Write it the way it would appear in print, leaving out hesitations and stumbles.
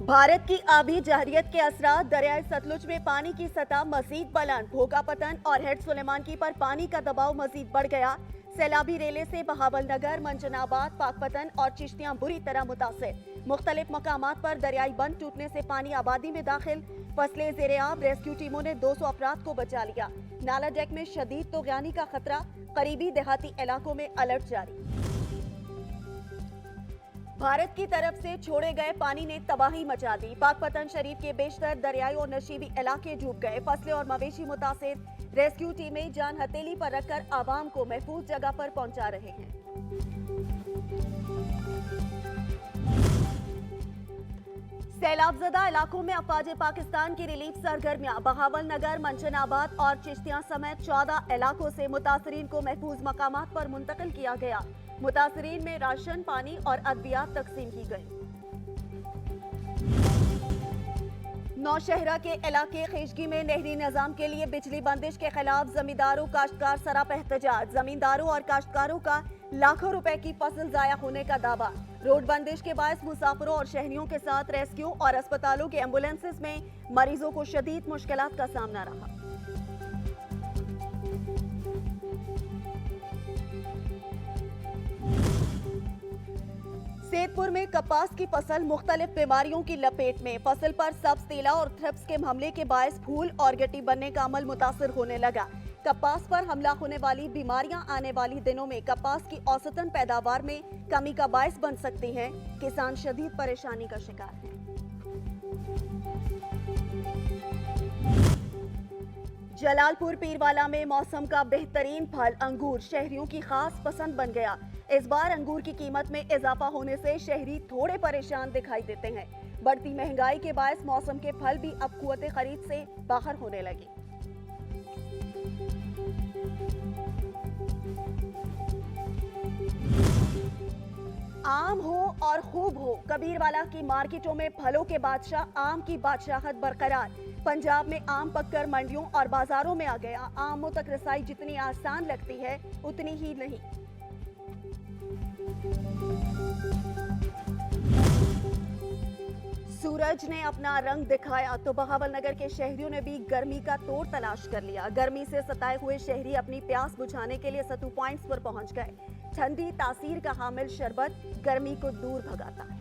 भारत की आबी जहरियत के असरात दरियाए सतलुज में पानी की सतह मजीद बुलंद, भोगापतन और हेड सुलेमानकी पर पानी का दबाव मजीद बढ़ गया। सैलाबी रेले से बहावलनगर, मंजनाबाद, पाकपतन और चिश्तियां बुरी तरह मुतासिर। मुख्तलिफ मकामात पर दरियाई बंद टूटने से पानी आबादी में दाखिल। फसलें ज़ेरे-आब, रेस्क्यू टीमों ने 200 अफराद को बचा लिया। नाला डेक में शदीद तोगयानी का खतरा, करीबी देहाती इलाकों में अलर्ट जारी। भारत की तरफ से छोड़े गए पानी ने तबाही मचा दी। पाकपतन शरीफ के बेशतर दरियाई और नशीबी इलाके डूब गए। फसलें और मवेशी मुतासिर। रेस्क्यू टीमें जान हथेली पर रखकर आवाम को महफूज जगह पर पहुंचा रहे हैं। सैलाबजदा इलाकों में अफवाज पाकिस्तान की रिलीफ सरगर्मियां। बहावलनगर, मंजनाबाद और चिश्तियां समेत 14 इलाकों से मुतासरीन को महफूज मकामात पर मुंतकिल किया गया। मुतासरीन में राशन, पानी और अद्वियात तकसीम की गई। नौशहरा के इलाके खिशगी में नहरी निजाम के लिए बिजली बंदिश के खिलाफ जमींदारों काश्तकार सरापा एहतजाज। जमींदारों और काश्तकारों का लाखों रुपए की फसल जाया होने का दावा। रोड बंदिश के बायस मुसाफिरों और शहरियों के साथ रेस्क्यू और अस्पतालों के एम्बुलेंसेस में मरीजों को शदीद मुश्किलात का सामना रहा। सैदपुर में कपास की फसल मुख्तलिफ बीमारियों की लपेट में। फसल पर सब्ज तीला और थ्रिप्स के हमले के बायस फूल और गट्टी बनने का अमल मुतासिर होने लगा। कपास पर हमला होने वाली बीमारियां आने वाली दिनों में कपास की औसतन पैदावार में कमी का बायस बन सकती हैं। किसान शदीद परेशानी का शिकार हैं। जलालपुर पीरवाला में मौसम का बेहतरीन फल अंगूर शहरियों की खास पसंद बन गया। इस बार अंगूर की कीमत में इजाफा होने से शहरी थोड़े परेशान दिखाई देते हैं। बढ़ती महंगाई के बायस मौसम के फल भी अब कुव्वते खरीद से बाहर होने लगे। आम हो और खूब हो, कबीरवाला की मार्केटों में फलों के बादशाह आम की बादशाहत बरकरार। पंजाब में आम पककर मंडियों और बाजारों में आ गया। आमों तक रसाई जितनी आसान लगती है उतनी ही नहीं। सूरज ने अपना रंग दिखाया तो बहावलनगर के शहरियों ने भी गर्मी का तोड़ तलाश कर लिया। गर्मी से सताए हुए शहरी अपनी प्यास बुझाने के लिए सतू पॉइंट्स पर पहुंच गए। ठंडी तासीर का हामिल शरबत गर्मी को दूर भगाता है।